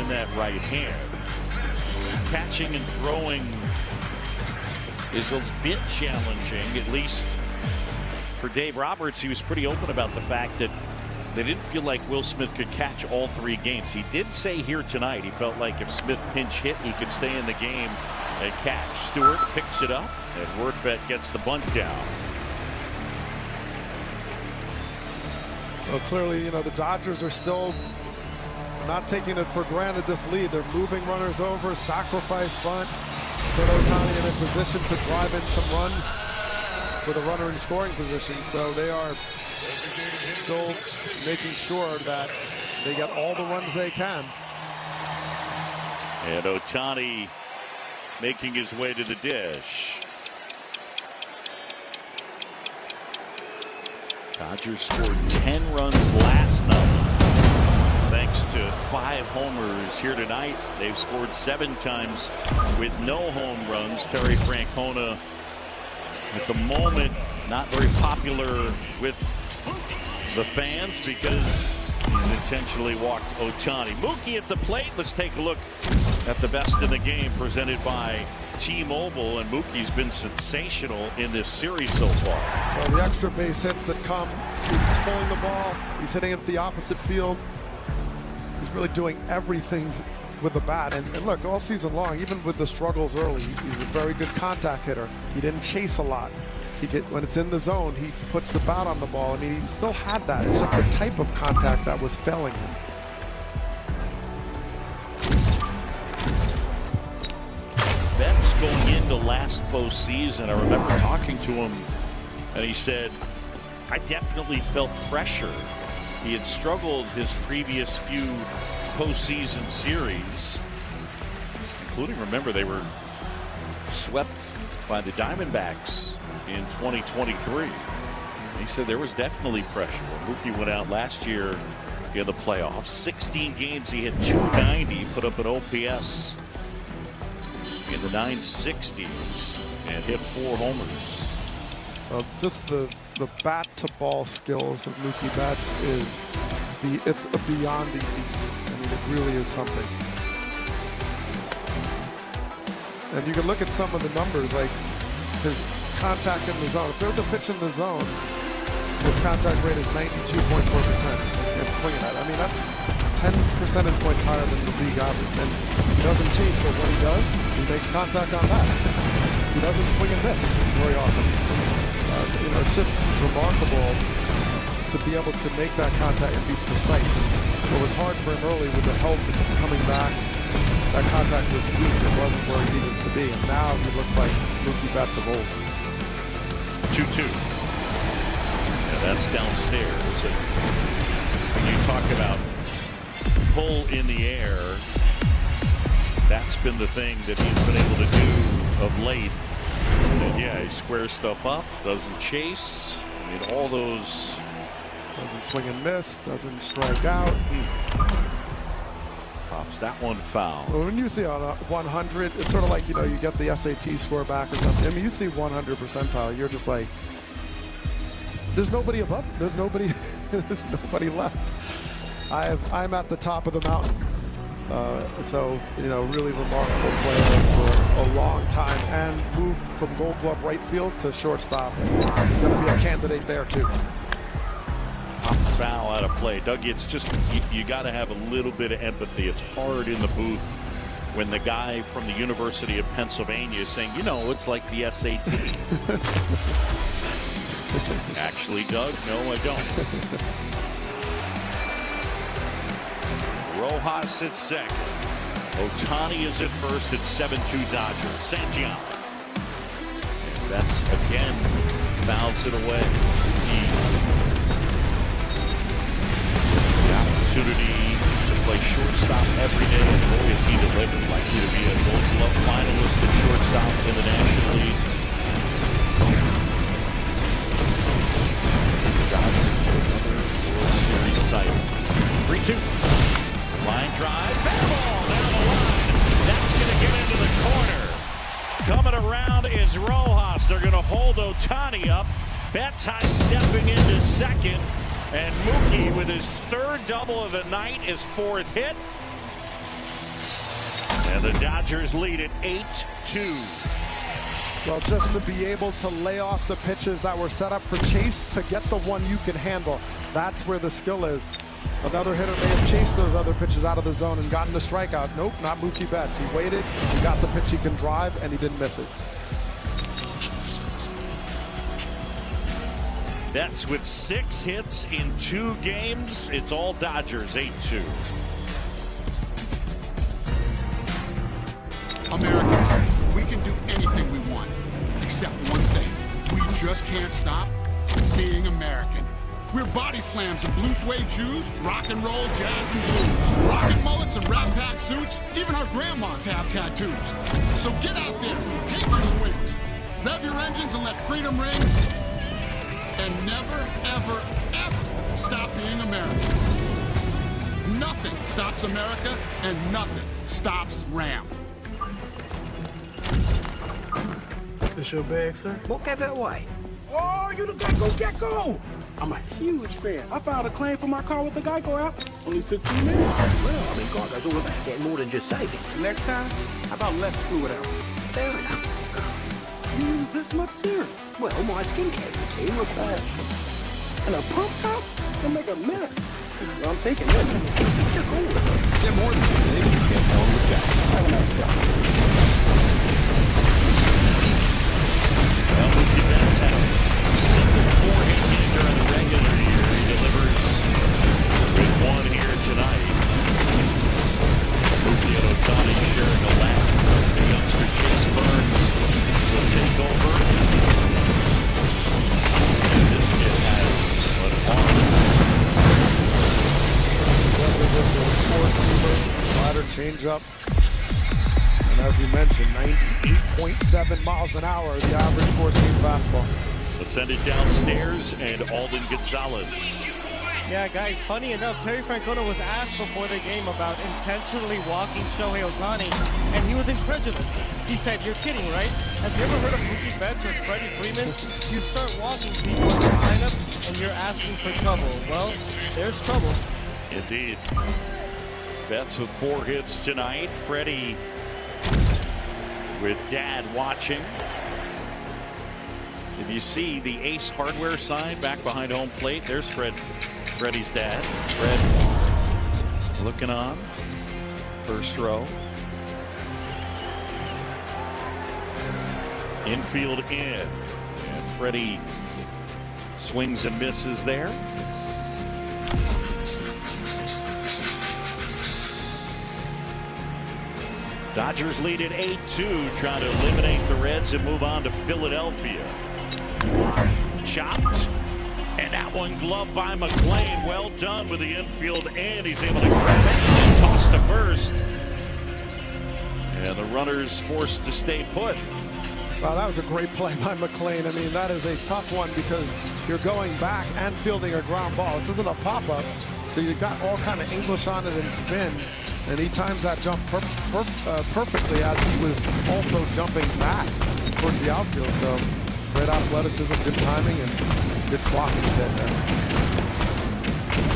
in that right hand. Catching and throwing is a bit challenging, at least for Dave Roberts. He was pretty open about the fact that they didn't feel like Will Smith could catch all 3 games. He did say here tonight he felt like if Smith pinch hit, he could stay in the game and catch. Stewart picks it up, and Werfet gets the bunt down. Well, clearly, the Dodgers are still not taking it for granted, this lead. They're moving runners over, sacrifice bunt, put Ohtani in a position to drive in some runs with a runner in scoring position. So they are still making sure that they get all the runs they can. And Ohtani making his way to the dish. Dodgers scored 10 runs last night. Thanks to 5 homers here tonight, they've scored 7 times with no home runs. Terry Francona, at the moment, not very popular with the fans because he's intentionally walked Ohtani. Mookie at the plate. Let's take a look at the best in the game presented by T-Mobile, and Mookie's been sensational in this series so far. Well, the extra base hits that come, he's pulling the ball, he's hitting it the opposite field. He's really doing everything with the bat. And look, all season long, even with the struggles early, he's a very good contact hitter. He didn't chase a lot. When it's in the zone, he puts the bat on the ball, and he still had that. It's just the type of contact that was failing him. Betts going into last postseason, I remember talking to him, and he said, I definitely felt pressure. He had struggled his previous few postseason series, including, remember, they were swept by the Diamondbacks in 2023. He said there was definitely pressure. When Mookie went out last year in the playoffs, 16 games he had 290, put up an OPS in the 960s, and hit 4 homers. Just the bat to ball skills of Mookie Betts it's beyond elite. I mean, it really is something. And you can look at some of the numbers, like his contact in the zone. If there's a pitch in the zone, his contact rate is 92.4% and swinging at it. I mean, that's 10 percentage points higher than the league average. And he doesn't change, but when he does, he makes contact on that. He doesn't swing and miss very often. It's just remarkable to be able to make that contact and be precise. It was hard for him early with the health coming back. That contact was weak. It wasn't where he needed to be. And now he looks like Mookie Betts of old. 2-2. And that's downstairs. And when you talk about pull in the air, that's been the thing that he's been able to do of late. And yeah, he squares stuff up, doesn't chase. I mean, all those. Doesn't swing and miss, doesn't strike out. Pops that one foul. Well, when you see on a 100, it's sort of like, you get the SAT score back or something. I mean, you see 100 percentile, you're just like, there's nobody above, there's nobody left. I'm at the top of the mountain. So, really remarkable player for a long time, and moved from Gold Glove right field to shortstop. He's going to be a candidate there too. Foul out of play. Doug, it's just, you got to have a little bit of empathy. It's hard in the booth when the guy from the University of Pennsylvania is saying, it's like the SAT. Actually, Doug, no, I don't. Rojas at second. Ohtani is at first at 7-2 Dodgers. Santiago. And that's again fouls it away. The opportunity to play shortstop every day, and boy, is he delivered. Likely to be a Gold Glove finalist at shortstop in the National League. Dodgers for another World Series title. 3-2. Line drive, fair ball down the line. That's going to get into the corner. Coming around is Rojas. They're going to hold Ohtani up. Betts high stepping into second. And Mookie with his 3rd double of the night, his 4th hit. And the Dodgers lead at 8-2. Well, just to be able to lay off the pitches that were set up for Chase to get the one you can handle. That's where the skill is. Another hitter may have chased those other pitches out of the zone and gotten the strikeout. Nope, not Mookie Betts. He waited, he got the pitch he can drive, and he didn't miss it. Betts with 6 hits in 2 games. It's all Dodgers, 8-2. Americans, we can do anything we want, except one thing. We just can't stop being American. We're body slams and blue suede shoes, rock and roll, jazz and blues, rocket mullets and rat pack suits. Even our grandmas have tattoos. So get out there, take your swings, rev your engines and let freedom ring, and never, ever, ever stop being American. Nothing stops America, and nothing stops Ram. This your bag, sir? Book it away. Oh, you the Gecko! I'm a huge fan. I filed a claim for my car with the Geico app. Only took 2 minutes. Well, I mean, Geico's all about getting more than just saving. Next time, how about less fluid ounces? Fair enough. You use this much serum. Well, my skincare routine requires... And a pump top can make a mess. Well, I'm taking it. You took all of them. Get more than just savings. Get more with Geico. Have a nice day. Well, Mookie Betts had a single 4-hit game during the regular year. He delivers with 1 here tonight. Mookie and Ohtani sharing a lap. The youngster Chase Burns will take over. And this kid has an arm. Slider changeup. And as you mentioned, 98.7 miles an hour, the average 4-seam fastball. Let's send it downstairs and Alden Gonzalez. Yeah, guys, funny enough, Terry Francona was asked before the game about intentionally walking Shohei Ohtani, and he was incredulous. He said, "You're kidding, right? Have you ever heard of Mookie Betts or Freddie Freeman? You start walking people in the lineup, and you're asking for trouble." Well, there's trouble. Indeed. Betts with 4 hits tonight. Freddie with Dad watching. If you see the Ace Hardware sign back behind home plate, there's Freddie's dad. Fred looking on. First row. Infield in. And Freddie swings and misses there. Dodgers lead at 8-2, trying to eliminate the Reds and move on to Philadelphia. Chopped, and that one gloved by McLean. Well done with the infield, and he's able to grab it and toss to first. And the runner's forced to stay put. Wow, that was a great play by McLean. I mean, that is a tough one because you're going back and fielding a ground ball. This isn't a pop-up, so you got all kind of English on it and spin. And he times that jump perfectly as he was also jumping back towards the outfield. So great athleticism, good timing, and good clocking set there.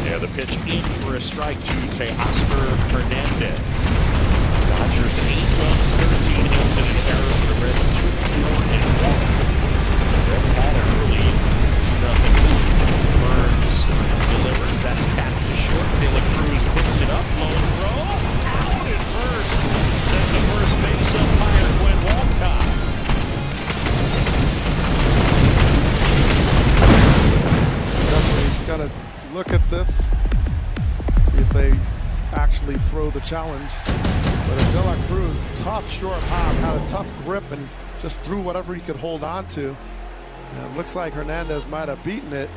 Yeah, the pitch in for a strike to Teoscar Hernandez. Dodgers 8 runs, 13 hits, and an error for the Reds. 2-4-1. Reds had an early 2-0. Burns delivers. That's tapped to short. De La Cruz puts it up. Low throw. Out at first. Sends the first base umpire Gwen Walcott. Definitely got to look at this, see if they actually throw the challenge. But De La Cruz, tough short hop, had a tough grip and just threw whatever he could hold on to. And it looks like Hernandez might have beaten it.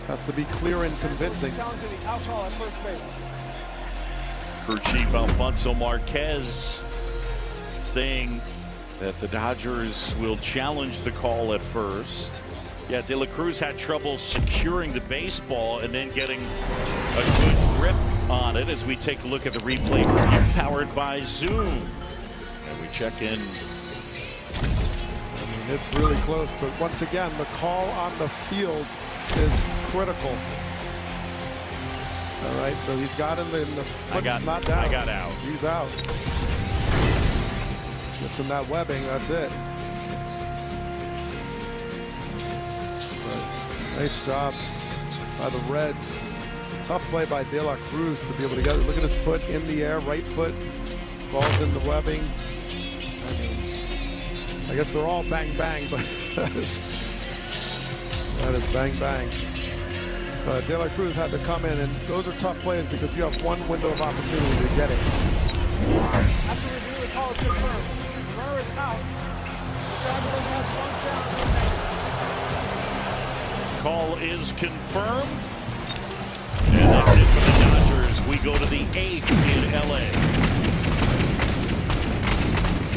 Has to be clear and convincing. Crew Chief Alfonso Marquez saying that the Dodgers will challenge the call at first. Yeah, De La Cruz had trouble securing the baseball and then getting a good grip on it as we take a look at the replay review powered by Zoom. And we check in. I mean, it's really close, but once again, the call on the field is critical. All right, so he's got him in the foot, not down. I got out. He's out. Gets in that webbing, that's it. But nice job by the Reds. Tough play by De La Cruz to be able to get it. Look at his foot in the air, right foot. Ball's in the webbing. I mean, I guess they're all bang bang, but that is bang bang. De La Cruz had to come in, and those are tough plays because you have one window of opportunity to get it. After review, the call is confirmed. Mmr is out. The Dragons has 1 down. Call is confirmed. And that's it for the Dodgers. We go to the 8th in LA.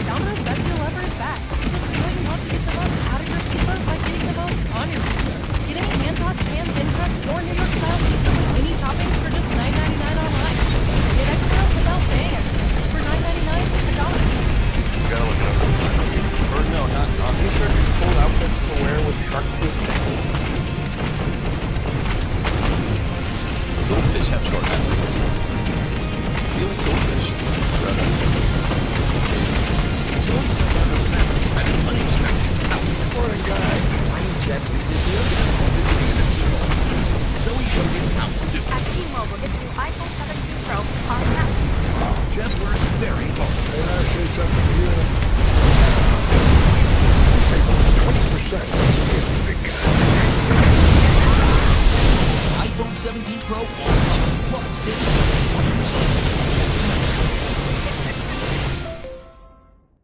Domino's best deal ever is back. Because we know you want to get the most out of your pizza by getting the most on your pizza. Get any hand-tossed, pan-thin crust, or New York-style pizza with mini toppings for just $9.99 online. Get extra without paying extra for $9.99 at Domino's. You gotta look it up. Or no, not these certain cool outfits to wear with shark tooth nipples. Goldfish have short memories. Feel like goldfish. So what's an unexpected house morning, guys. I'm Jeff Bridges here. So we showed you how to do. At T-Mobile, get the new iPhone 17 Pro on tap. Oh, Jeff worked very hard. And I say something to you. Save over 20%. Big guy. iPhone 17 Pro on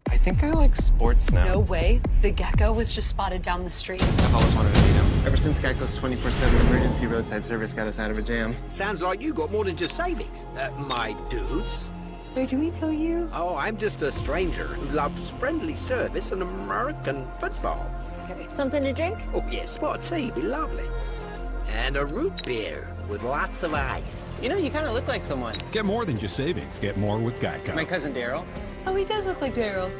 I think I like sports now. No way. The gecko was just spotted down the street. I've always wanted to meet him. Ever since Geico's 24/7 emergency roadside service got us out of a jam. Sounds like you got more than just savings, my dudes. So do we know you? Oh, I'm just a stranger who loves friendly service and American football. Okay. Something to drink? Oh, yes, spot tea be lovely. And a root beer with lots of ice. You know, you kind of look like someone. Get more than just savings. Get more with Geico. My cousin Daryl. Oh, he does look like Daryl.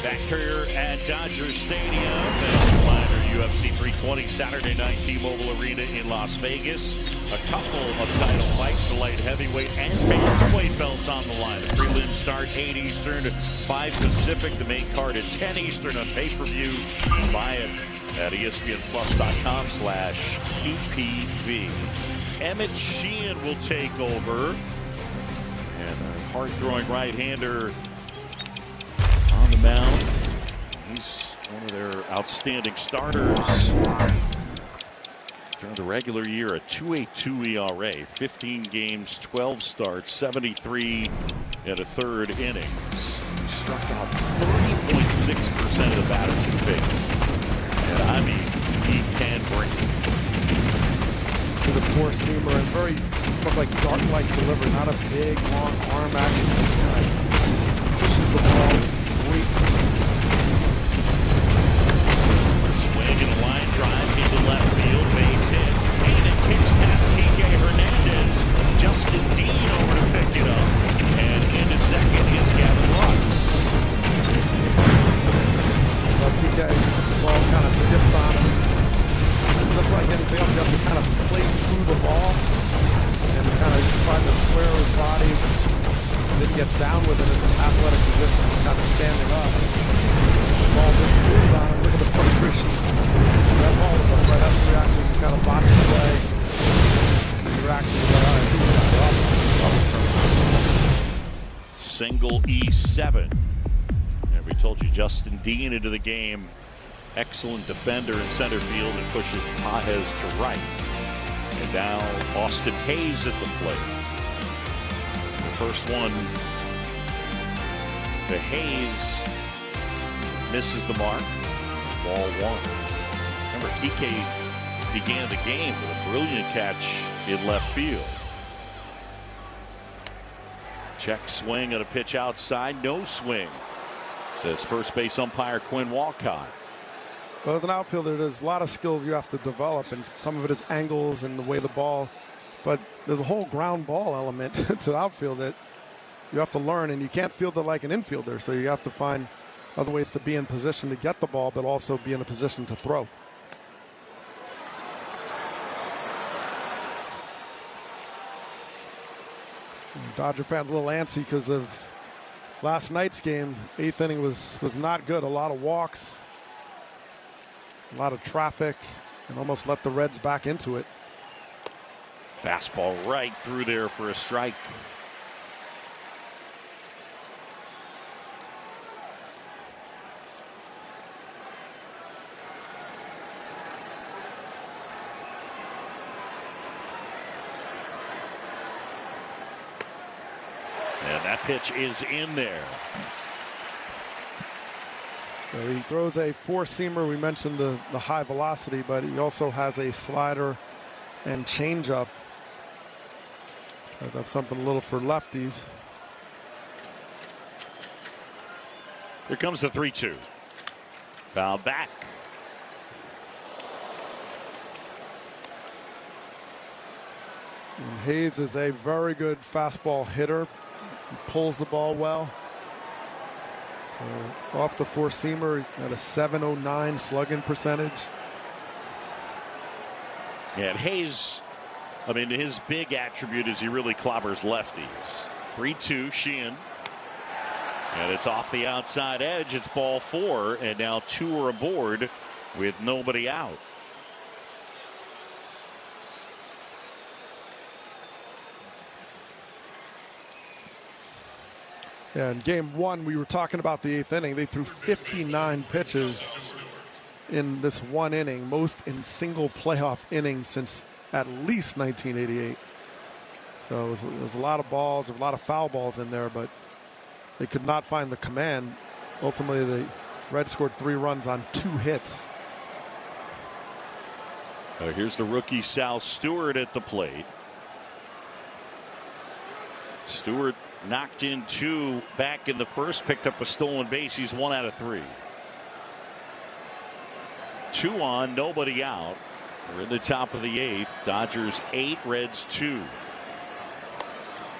Back here at Dodger Stadium and Liner UFC 320 Saturday night T-Mobile Arena in Las Vegas. A couple of title fights, the light heavyweight and bantamweight belts on the line. The prelim start 8 Eastern, 5 Pacific. The main card at 10 Eastern on pay-per-view. Buy it at ESPNplus.com/PPV. Emmett Sheehan will take over. And a hard-throwing right-hander on the mound. He's one of their outstanding starters. During the regular year, a 2.82 ERA, 15 games, 12 starts, 73 and a third innings. He struck out 30.6% of the batters he faced. And I mean, he can bring it. To the four-seamer and very much like dart-like delivery, not a big, long arm action. Just kind of pushes the ball. Swing and a line drive into left field, base hit. And it kicks past Kike Hernandez. Justin Dean over to pick it up. And into second is Gavin Lux. Well, Kike, the ball kind of skipped on him. Just like anything else, you have to kind of play through the ball and kind of try to square his body. Didn't get down with it in an athletic position, kind of standing up. The ball just screws on him. Look at the frustration. That's all of us, right? That's the reaction. You kind of botch the play. The reaction is like, all right, Single E7. And we told you Justin Dean into the game. Excellent defender in center field and pushes Pajes to right. And now Austin Hayes at the plate. The first one to Hayes, misses the mark. Ball one. Remember, Kike began the game with a brilliant catch in left field. Check swing on a pitch outside. No swing, says first base umpire Quinn Walcott. Well, as an outfielder, there's a lot of skills you have to develop, and some of it is angles and the way the ball. But there's a whole ground ball element to the outfield that you have to learn, and you can't field it like an infielder. So you have to find other ways to be in position to get the ball, but also be in a position to throw. Dodger fans a little antsy because of last night's game. 8th inning was not good. A lot of walks, a lot of traffic, and almost let the Reds back into it. Fastball right through there for a strike. And that pitch is in there. So he throws a four-seamer. We mentioned the high velocity, but he also has a slider and changeup. That's something a little for lefties. Here comes the 3-2. Foul back. And Hayes is a very good fastball hitter. He pulls the ball well. So off the four-seamer at a 709 slugging percentage. Yeah, and Hayes, I mean, his big attribute is he really clobbers lefties. 3-2, Sheehan. And it's off the outside edge. It's ball 4, and now 2 are aboard with nobody out. Yeah, in game 1, we were talking about the 8th inning. They threw 59 pitches in this one inning, most in single playoff innings since at least 1988. So it was a lot of balls, a lot of foul balls in there, but they could not find the command. Ultimately, the Reds scored 3 runs on 2 hits. Here's the rookie Sal Stewart at the plate. Stewart knocked in 2 back in the first, picked up a stolen base. He's 1 out of 3. 2 on, nobody out. We're in the top of the 8th. Dodgers 8, Reds 2.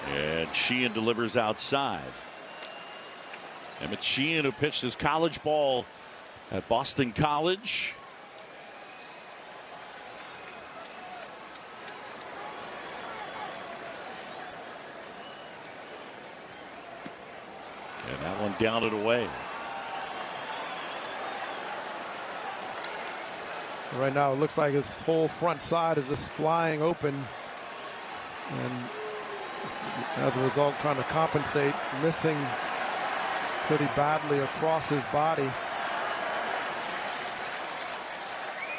And Sheehan delivers outside. Emmett Sheehan, who pitched his college ball at Boston College. And that one down and away. Right now, it looks like his whole front side is just flying open. And as a result, trying to compensate, missing pretty badly across his body.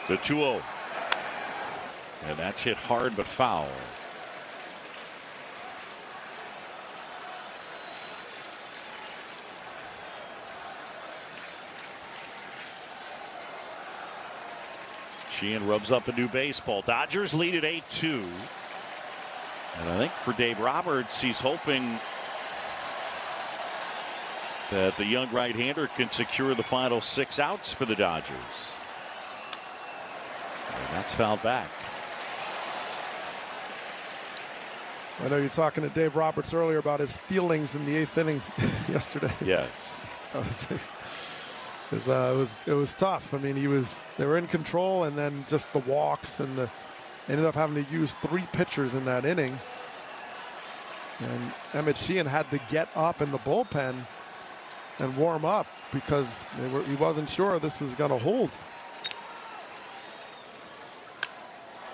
The 2-0. And that's hit hard but foul. Sheehan rubs up a new baseball. Dodgers lead at 8-2. And I think for Dave Roberts, he's hoping that the young right-hander can secure the final 6 outs for the Dodgers. And that's fouled back. I know you're talking to Dave Roberts earlier about his feelings in the 8th inning yesterday. Yes. It was tough. I mean, they were in control, and then just the walks, and ended up having to use 3 pitchers in that inning. And Emmett Sheehan had to get up in the bullpen and warm up because he wasn't sure this was going to hold.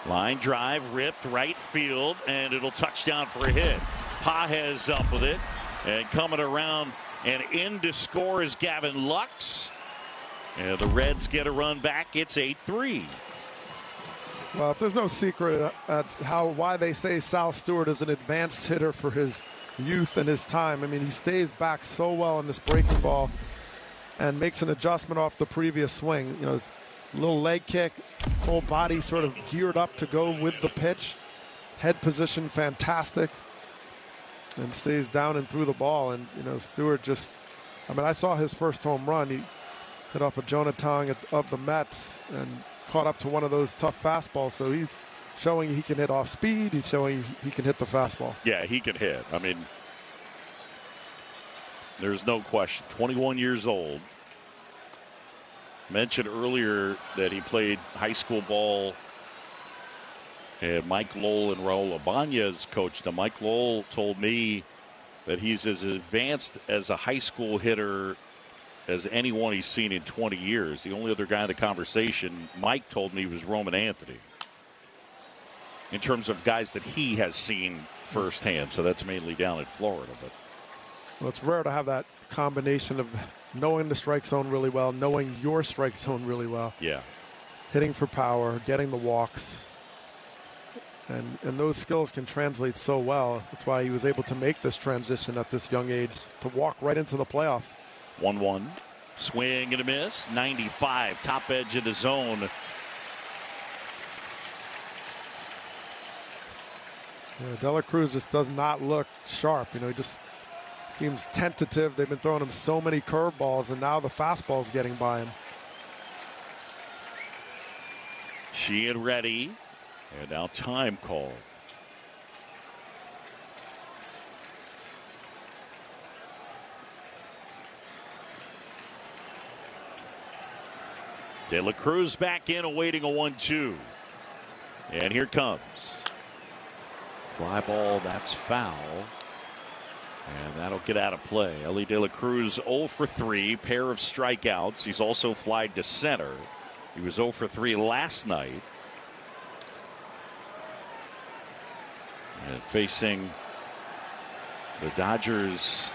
Line drive ripped right field, and it'll touchdown for a hit. Pages up with it, and coming around and in to score is Gavin Lux. And the Reds get a run back. It's 8-3. Well, if there's no secret at why they say Sal Stewart is an advanced hitter for his youth and his time. I mean, he stays back so well in this breaking ball and makes an adjustment off the previous swing. You know, his little leg kick, whole body sort of geared up to go with the pitch. Head position fantastic. and stays down and through the ball. And, you know, Stewart just, I mean, I saw his first home run. He hit off a Jonah Tong of the Mets and caught up to one of those tough fastballs. So he's showing he can hit off speed. He's showing he can hit the fastball. Yeah, he can hit. I mean, there's no question. 21 years old. Mentioned earlier that he played high school ball. And Mike Lowell and Raul Ibanez coached him. Mike Lowell told me that he's as advanced as a high school hitter as anyone he's seen in 20 years. The only other guy in the conversation, Mike told me, was Roman Anthony, in terms of guys that he has seen firsthand. So that's mainly down in Florida. But well, it's rare to have that combination of knowing the strike zone really well, knowing your strike zone really well. Yeah. Hitting for power, getting the walks. And those skills can translate so well. That's why he was able to make this transition at this young age to walk right into the playoffs. 1-1. Swing and a miss. 95. Top edge of the zone. Yeah, De La Cruz just does not look sharp. You know, he just seems tentative. They've been throwing him so many curveballs, and now the fastball's getting by him. Sheehan ready. And now time call. De La Cruz back in, awaiting a 1-2. And here comes. Fly ball, that's foul. And that'll get out of play. Elly De La Cruz 0 for 3, pair of strikeouts. He's also flied to center. He was 0 for 3 last night. And facing the Dodgers'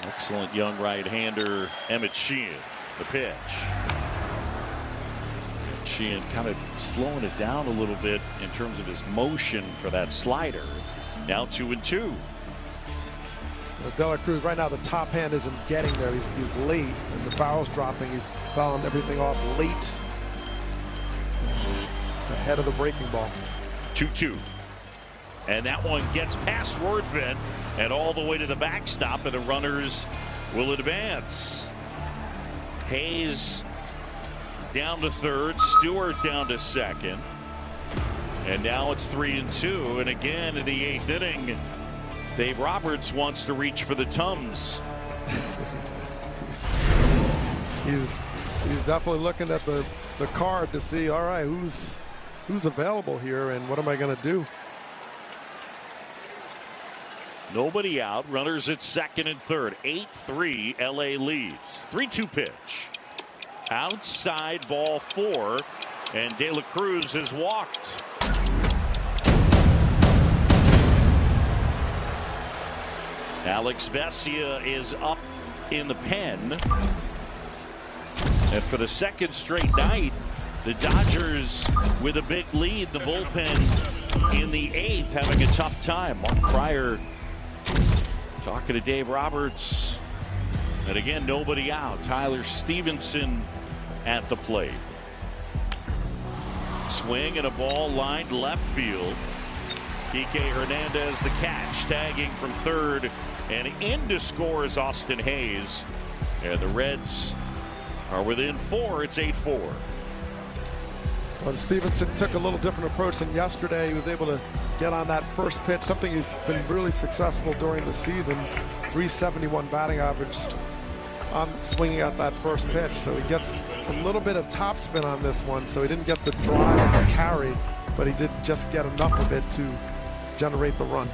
excellent young right-hander, Emmett Sheehan, the pitch. And Sheehan kind of slowing it down a little bit in terms of his motion for that slider. Now 2-2. De La Cruz, right now the top hand isn't getting there. He's late, and the foul's dropping. He's fouling everything off late. Ahead of the breaking ball. 2-2. And that one gets past Wordvin and all the way to the backstop, and the runners will advance. Hayes down to third, Stewart down to second. And now it's 3-2. And again in the 8th inning, Dave Roberts wants to reach for the Tums. He's definitely looking at the card to see, all right, who's available here and what am I going to do? Nobody out. Runners at second and third. 8-3. LA leads. 3-2 pitch. Outside, ball 4. And De La Cruz has walked. Alex Vesia is up in the pen. And for the second straight night, the Dodgers with a big lead. The bullpen in the 8th having a tough time. Mark Pryor talking to Dave Roberts. And again, nobody out. Tyler Stevenson at the plate. Swing and a ball lined left field. Kike Hernandez the catch, tagging from third, and in to score is Austin Hayes. And the Reds are within 4. It's 8-4. Well, Stevenson took a little different approach than yesterday. He was able to get on that first pitch, something he's been really successful during the season. 371 batting average on swinging at that first pitch. So he gets a little bit of topspin on this one. So he didn't get the drive or carry, but he did just get enough of it to generate the run.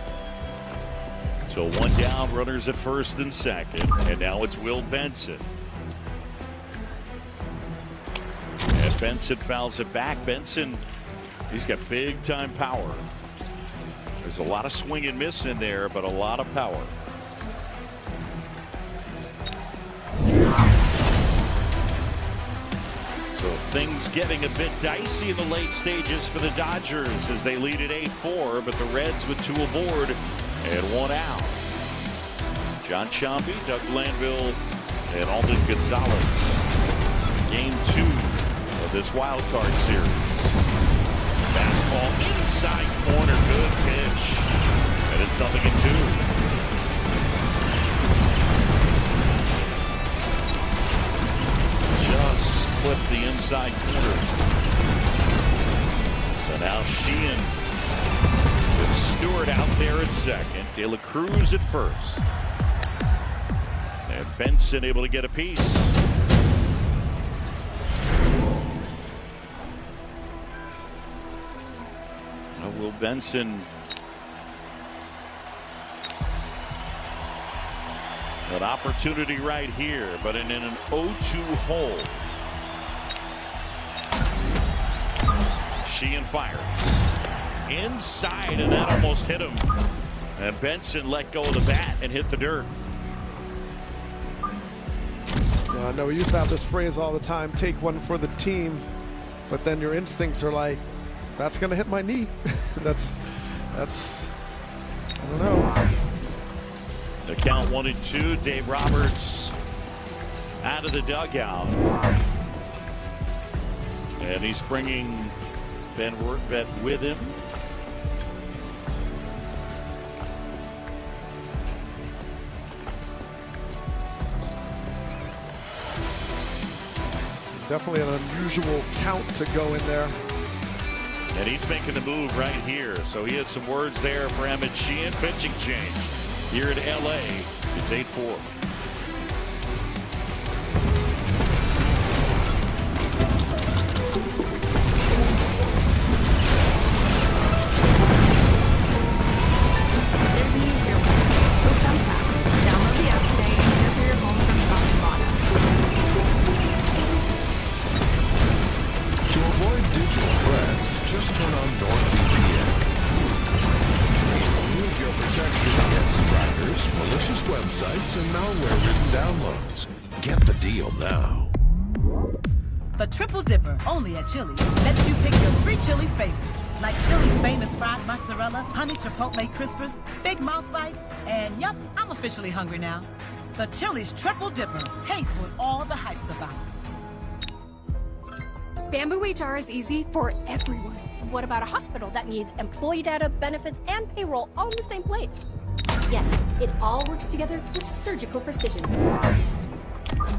So one down, runners at first and second, and now it's Will Benson. And Benson fouls it back. Benson, he's got big time power. There's a lot of swing and miss in there, but a lot of power. So things getting a bit dicey in the late stages for the Dodgers as they lead at 8-4, but the Reds with 2 aboard and 1 out. John Sciambi, Doug Glanville, and Alden Gonzalez. Game 2 of this wild card series. Fastball inside corner, good pitch. And it's 0-2. clip the inside corner. So now Sheehan with Stewart out there at second. De La Cruz at first. And Benson able to get a piece. Now will Benson an opportunity right here, but in an 0-2 hole. Sheehan fires inside, and that almost hit him. And Benson let go of the bat and hit the dirt. I know we used to have this phrase all the time, take one for the team, but then your instincts are like, that's going to hit my knee. that's, I don't know. The count 1-2. Dave Roberts out of the dugout. And he's bringing Ben Rortvedt with him. Definitely an unusual count to go in there. And he's making the move right here. So he had some words there for Emmett Sheehan. Pitching change here in LA. It's 8-4. There's an easier way. Go SunTap. Download the app today and care for your home from top to bottom. To avoid digital threats, just turn on NordVPN. Remove your protection against trackers, malicious websites, and malware-ridden downloads. Get the deal now. The Triple Dipper, only at Chili's, lets you pick your 3 Chili's favorites, like Chili's famous fried mozzarella, honey chipotle crispers, big mouth bites, and yup, I'm officially hungry now. The Chili's Triple Dipper tastes what all the hype's about. Bamboo HR is easy for everyone. What about a hospital that needs employee data, benefits, and payroll all in the same place? Yes, it all works together with surgical precision.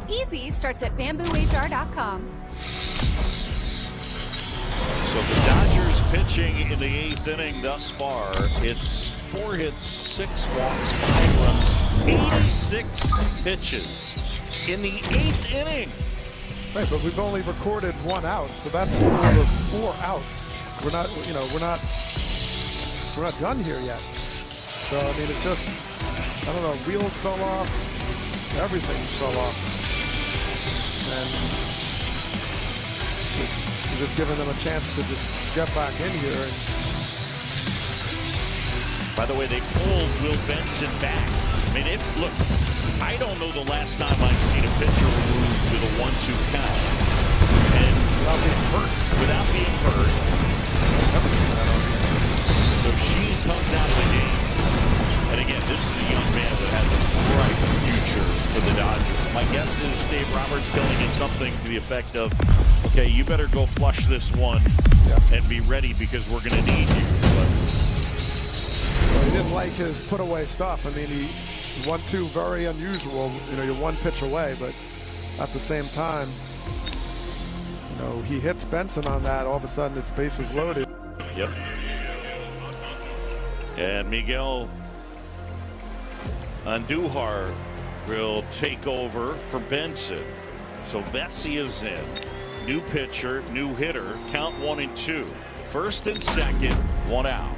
Easy starts at bamboohr.com. So the Dodgers pitching in the 8th inning thus far. It's 4 hits, 6 walks, 5 runs, 86 pitches in the 8th inning. Right, but we've only recorded 1 out, so that's over 4 outs. We're not, we're not done here yet. So I mean, it just, I don't know, wheels fell off, everything fell off, and we're just giving them a chance to just get back in here. And by the way, they pulled Will Benson back. I mean, look, I don't know the last time I've seen a pitcher move with a 1-2 count. And without being hurt. So Sheehan comes out of the game. And again, this is a young man that has a bright future for the Dodgers. My guess is Dave Roberts telling him something to the effect of, okay, you better go flush this one and be ready because we're going to need you. But well, he didn't like his put away stuff. I mean, he 1-2, very unusual. You're 1 pitch away, but at the same time, he hits Benson on that. All of a sudden, it's bases loaded. Yep. And Miguel Andujar will take over for Benson. So Vessia's in. New pitcher, new hitter. Count 1-2. First and second, 1 out.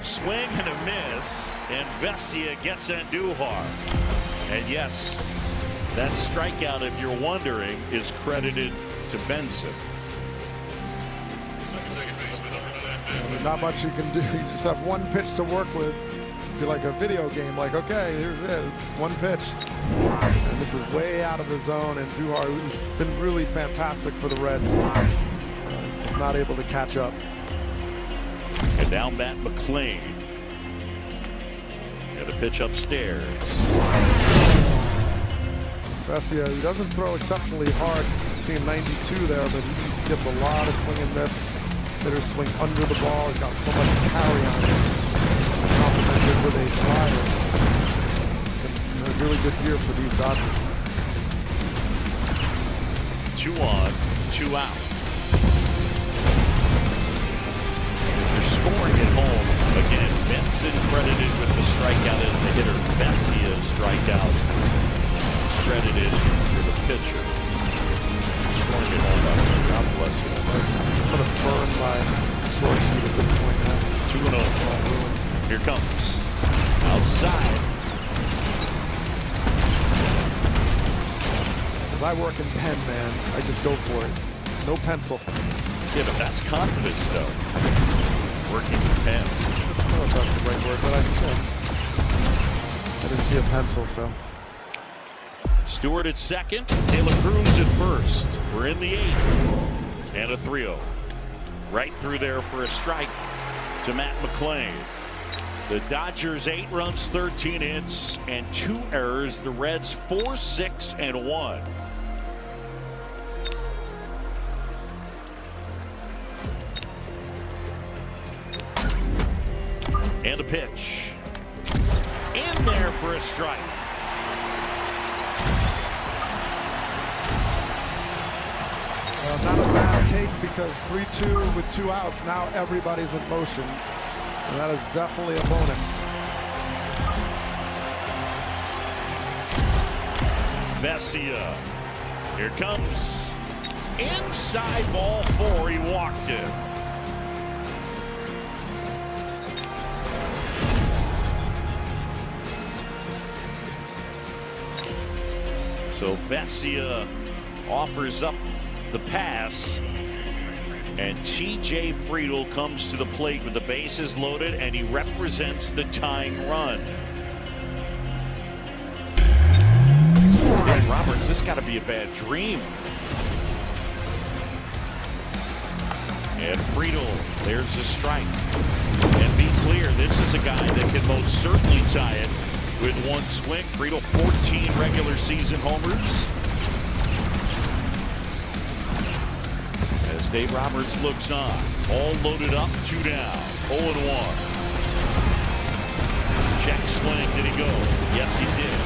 Swing and a miss, and Vesia gets Andujar. And yes, that strikeout, if you're wondering, is credited to Benson. Not much you can do. You just have 1 pitch to work with. Be like a video game, like, okay, here's it. It's 1 pitch. And this is way out of the zone, and Duhar, who's been really fantastic for the Reds, is not able to catch up. And now Matt McLean. Got a pitch upstairs. Vesia, he doesn't throw exceptionally hard. Seeing 92 there, but he gets a lot of swing and miss. Hitters swing under the ball. He's got so much carry on him. Complemented with a slider. really good year for these Dodgers. 2 on, 2 out. They're scoring at home. Again, Benson credited with the strikeout as the hitter. Vesia strikeout credited for the pitcher. Scoring at home. God bless you. I'm going to burn my score sheet at this point now. 2-0. Here comes. Outside. If I work in pen, man, I just go for it. No pencil. Yeah, but that's confidence, though. Working with pen. I don't know if that's the right word, but I didn't see a pencil, so. Stewart at second. De La Cruz at first. We're in the 8th. And a 3-0. Right through there for a strike to Matt McClain. The Dodgers 8 runs, 13 hits, and 2 errors. The Reds 4, 6, and 1. And a pitch. In there for a strike. Not a bad take because 3-2 with 2 outs. Now everybody's in motion. And that is definitely a bonus. Vesia. Here comes. Inside ball 4. He walked it. So Vesia offers up the pass. And T.J. Friedel comes to the plate with the bases loaded, and he represents the tying run. Dave Roberts, this got to be a bad dream. And Friedel, there's a strike. And be clear, this is a guy that can most certainly tie it with 1 swing. Friedel, 14 regular season homers. As Dave Roberts looks on, all loaded up, 2 down, 0-1. Check swing, did he go? Yes, he did.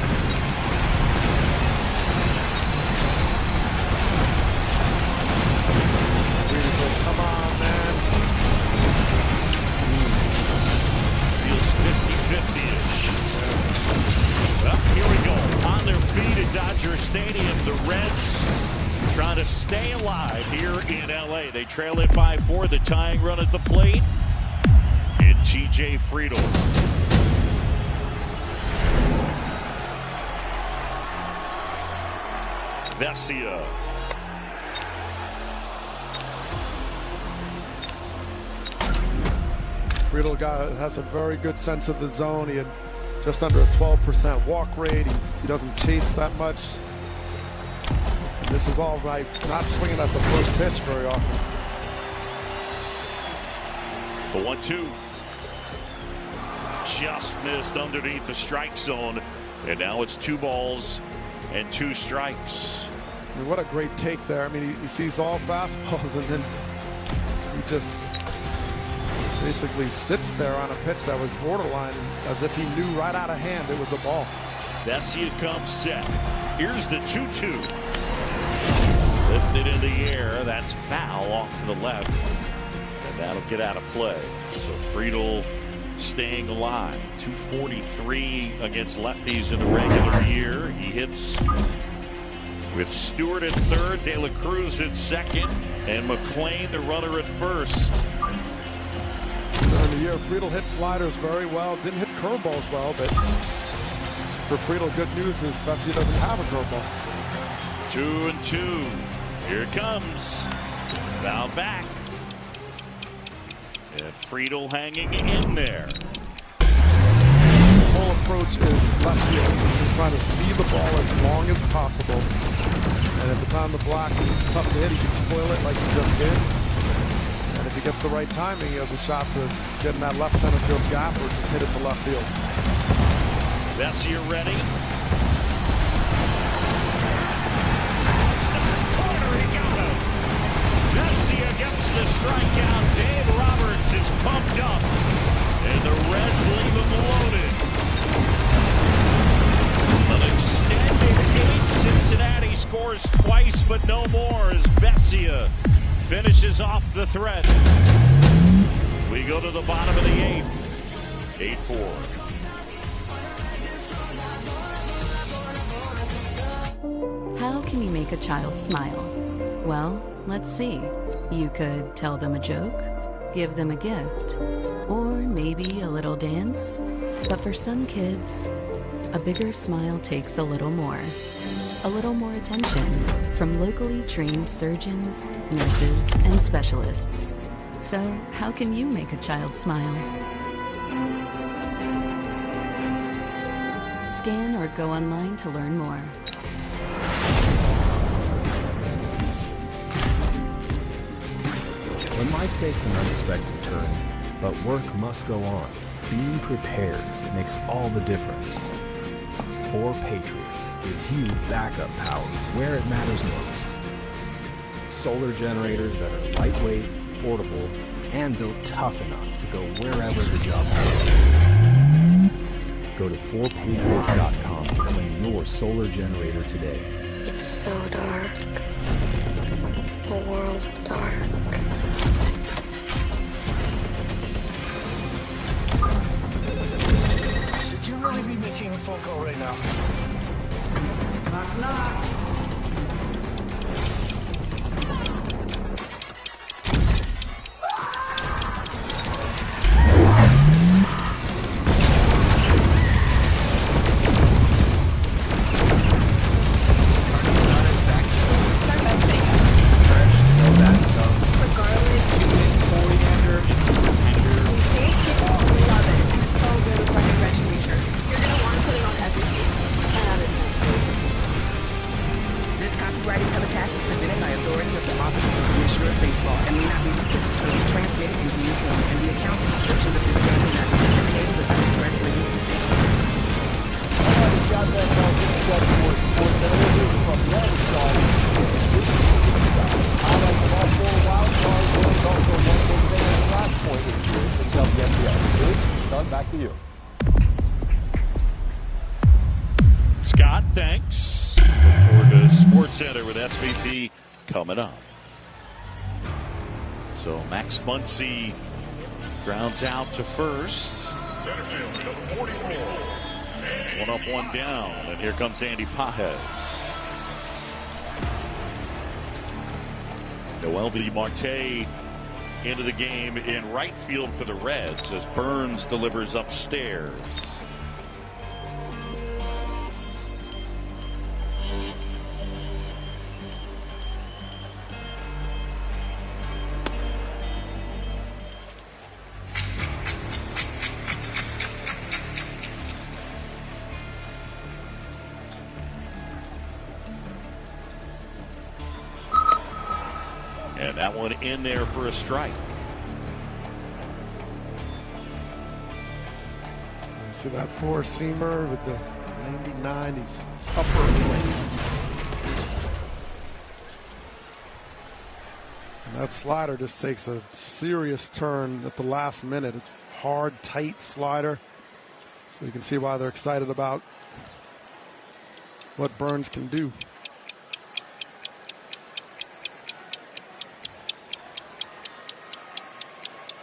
Come on, man. Feels 50-50-ish. Well, here we go. On their feet at Dodger Stadium, the Reds trying to stay alive here in L.A. They trail it by 4. The tying run at the plate. And T.J. Friedel. Vesia. Friedel has a very good sense of the zone. He had just under a 12% walk rate. He doesn't chase that much. This is all right. Not swinging at the first pitch very often. The 1-2. Just missed underneath the strike zone. And now it's 2 balls and 2 strikes. I mean, what a great take there. I mean, he sees all fastballs and then he just basically sits there on a pitch that was borderline as if he knew right out of hand it was a ball. Vesia comes set. Here's the 2-2. Lifted in the air. That's foul off to the left. And that'll get out of play. So Friedel staying alive. 243 against lefties in the regular year. He hits with Stewart at third, De La Cruz at second, and McClain the runner at first. During the year, Friedel hit sliders very well. Didn't hit curveballs well, but for Friedel, good news is Vesia doesn't have a curveball. 2-2. Here it comes. Now back. And Friedel hanging in there. The whole approach is left field. Just trying to see the ball as long as possible. And if it's on the block and it's tough to hit, he can spoil it like he just did. And if he gets the right timing, he has a shot to get in that left center field gap or just hit it to left field. Vesia ready. Vesia gets the strikeout. Dave Roberts is pumped up. And the Reds leave him loaded. An points, but no more as Bessia finishes off the threat. We go to the bottom of the 8th. 8-4. How can you make a child smile? Well, let's see. You could tell them a joke, give them a gift, or maybe a little dance. But for some kids, a bigger smile takes a little more attention from locally trained surgeons, nurses, and specialists. So, how can you make a child smile? Scan or go online to learn more. When life takes an unexpected turn, but work must go on, being prepared makes all the difference. 4 Patriots gives you backup power where it matters most. Solar generators that are lightweight, portable, and built tough enough to go wherever the job takes you. Go to 4patriots.com to claim your solar generator today. It's so dark. A world of dark. Should you really be making a phone call right now? Knock, knock. Back to you. Scott, thanks. Look forward to SportsCenter with SVP coming up. So Max Muncy grounds out to first. 1 up, 1 down, and here comes Andy Pages. Noel V. Marte into the game in right field for the Reds as Burns delivers upstairs. And that one in there for a strike. See that 4-seamer with the 99, he's upper 90s. And that slider just takes a serious turn at the last minute. It's hard, tight slider. So you can see why they're excited about what Burns can do.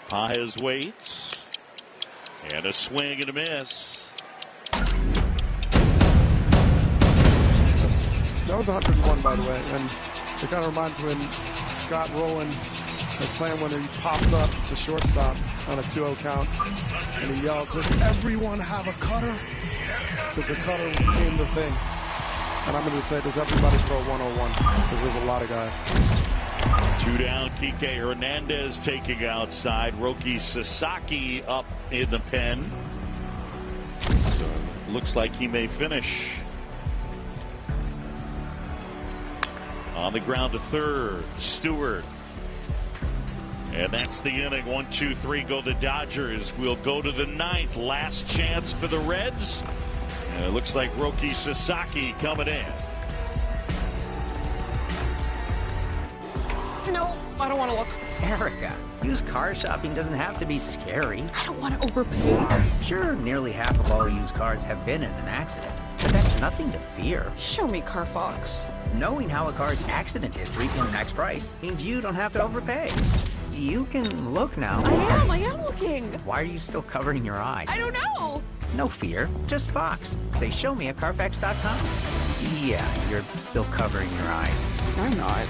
Pages waits, and a swing and a miss. That was 101, by the way, and it kind of reminds me when Scott Rowland was playing when he popped up to shortstop on a 2-0 count, and he yelled, "Does everyone have a cutter?" Because the cutter became the thing. And I'm going to say, does everybody throw 101? Because there's a lot of guys. 2 down, Kike Hernandez taking outside. Roki Sasaki up in the pen. So looks like he may finish. On the ground to third, Stewart. And that's the inning. 1, 2, 3 go the Dodgers. We'll go to the 9th. Last chance for the Reds. And it looks like Roki Sasaki coming in. No, I don't want to look. Erica, used car shopping doesn't have to be scary. I don't want to overpay. Sure, nearly half of all used cars have been in an accident, but that's There's nothing to fear. Show me Carfax. Knowing how a car's accident history can max price means you don't have to overpay. You can look now. I am looking. Why are you still covering your eyes? I don't know. No fear, just Fox. Say show me at Carfax.com. Yeah, you're still covering your eyes. I'm not.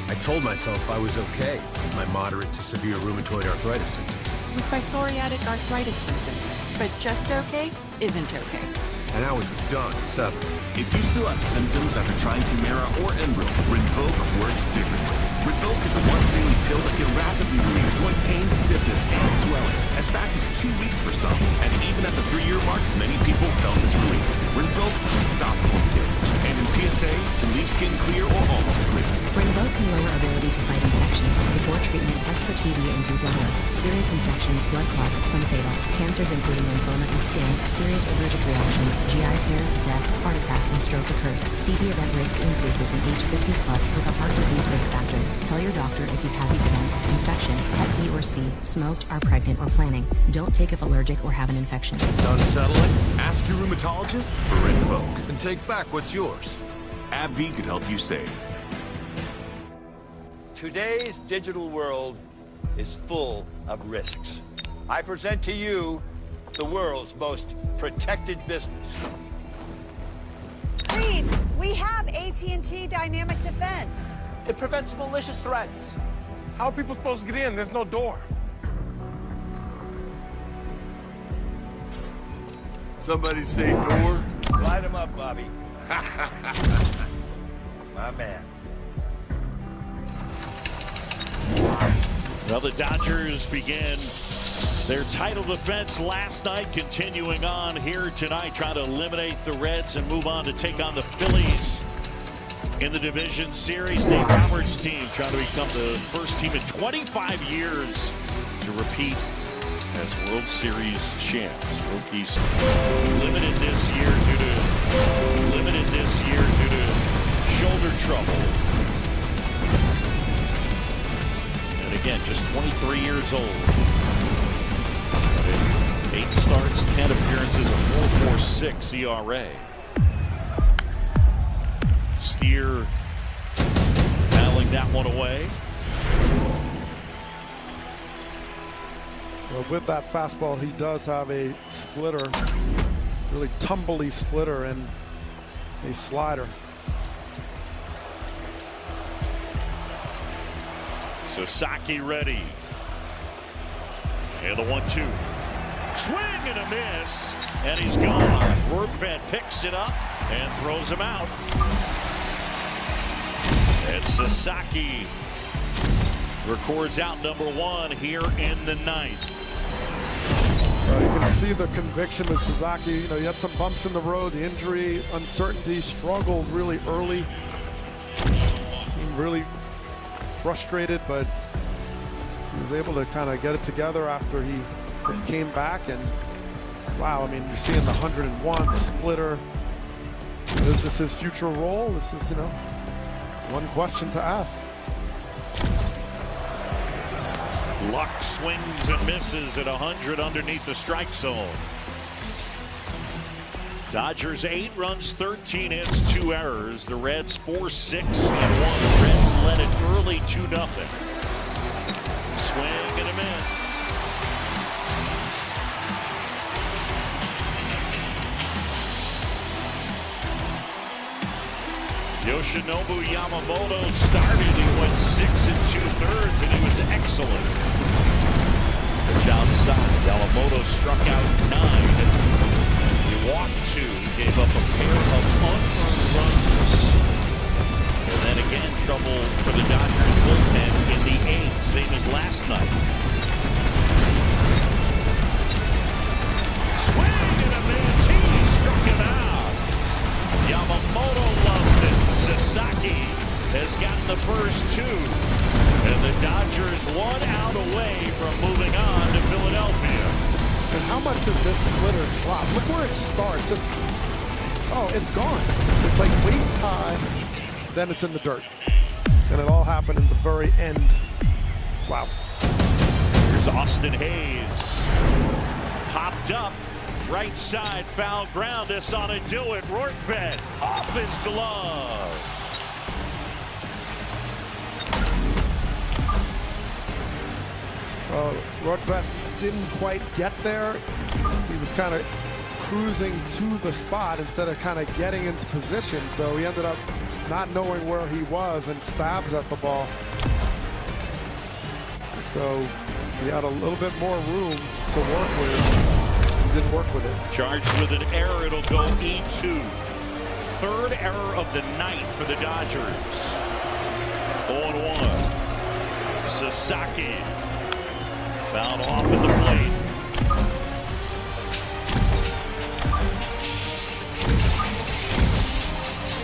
I told myself I was okay with my moderate to severe rheumatoid arthritis symptoms. With my psoriatic arthritis symptoms. But just okay isn't okay. And I was done settling. If you still have symptoms after trying Mmr or Mmr, Rinvoq works differently. Rinvoq is a once-daily pill that can rapidly relieve joint pain, stiffness, and swelling, as fast as 2 weeks for some. And even at the 3-year mark, many people felt this relief. Rinvoq can stop joint damage, and in PSA, can leave skin clear or almost clear. Rinvoq can lower ability to fight infections. Before treatment, test for TB and do blood work. Serious infections, blood clots, some fatal. Cancers including lymphoma and skin, serious allergic reactions, GI tears, death, heart attack, and stroke occur. CV event risk increases in age 50 plus with a heart disease risk factor. Tell your doctor if you've had these events: infection, Hep B or C, smoked, are pregnant, or planning. Don't take if allergic or have an infection. Done settling? Ask your rheumatologist for Rinvoq. And take back what's yours. AbbVie could help you save. Today's digital world is full of risks. I present to you the world's most protected business. Reed, we have AT&T Dynamic Defense. It prevents malicious threats. How are people supposed to get in? There's no door. Somebody say door? Light him up, Bobby. My man. Well, the Dodgers begin their title defense last night, continuing on here tonight, trying to eliminate the Reds and move on to take on the Phillies in the division series. Dave Roberts' team trying to become the first team in 25 years to repeat as World Series champs. Rookies limited this year due to shoulder trouble. And again, just 23 years old. 8 starts, 10 appearances, a 4.46 ERA. Steer battling that one away. Well, with that fastball, he does have a splitter, really tumbly splitter, and a slider. Sasaki ready. And the 1-2. Swing and a miss. And he's gone. Workman picks it up and throws him out. And Sasaki records out number 1 here in the 9th. You can see the conviction with Sasaki. You know, you had some bumps in the road, the injury, uncertainty, struggled really early. Seemed really frustrated, but he was able to kind of get it together after he came back. And wow, I mean, you're seeing the 101, the splitter. Is this his future role? This is, you know, one question to ask. Luck swings and misses at 100 underneath the strike zone. Dodgers 8 runs, 13 hits, 2 errors. The Reds 4-6-1. The Reds led it early 2-0. Swing and a miss. Yoshinobu Yamamoto started. He went 6 2/3, and he was excellent. Pitch outside. Yamamoto struck out 9. He walked 2, gave up a pair of unearned runs. And then again, trouble for the Dodgers bullpen in the 8th, same as last night. Swing and a miss. He struck him out. Yamamoto loves it. Sasaki has gotten the first 2. And the Dodgers 1 out away from moving on to Philadelphia. And how much does this splitter drop? Look where it starts. Just, oh, it's gone. It's like waist high, then it's in the dirt. And it all happened in the very end. Wow. Here's Austin Hayes. Popped up. Right side, foul ground. This ought to do it. Rortvedt off his glove. Well, Rortvedt didn't quite get there. He was kind of cruising to the spot instead of kind of getting into position. So he ended up not knowing where he was and stabs at the ball. So he had a little bit more room to work with. Didn't work with it. Charged with an error, it'll go E2. Third error of the night for the Dodgers. 0-1. Sasaki fouled off at the plate.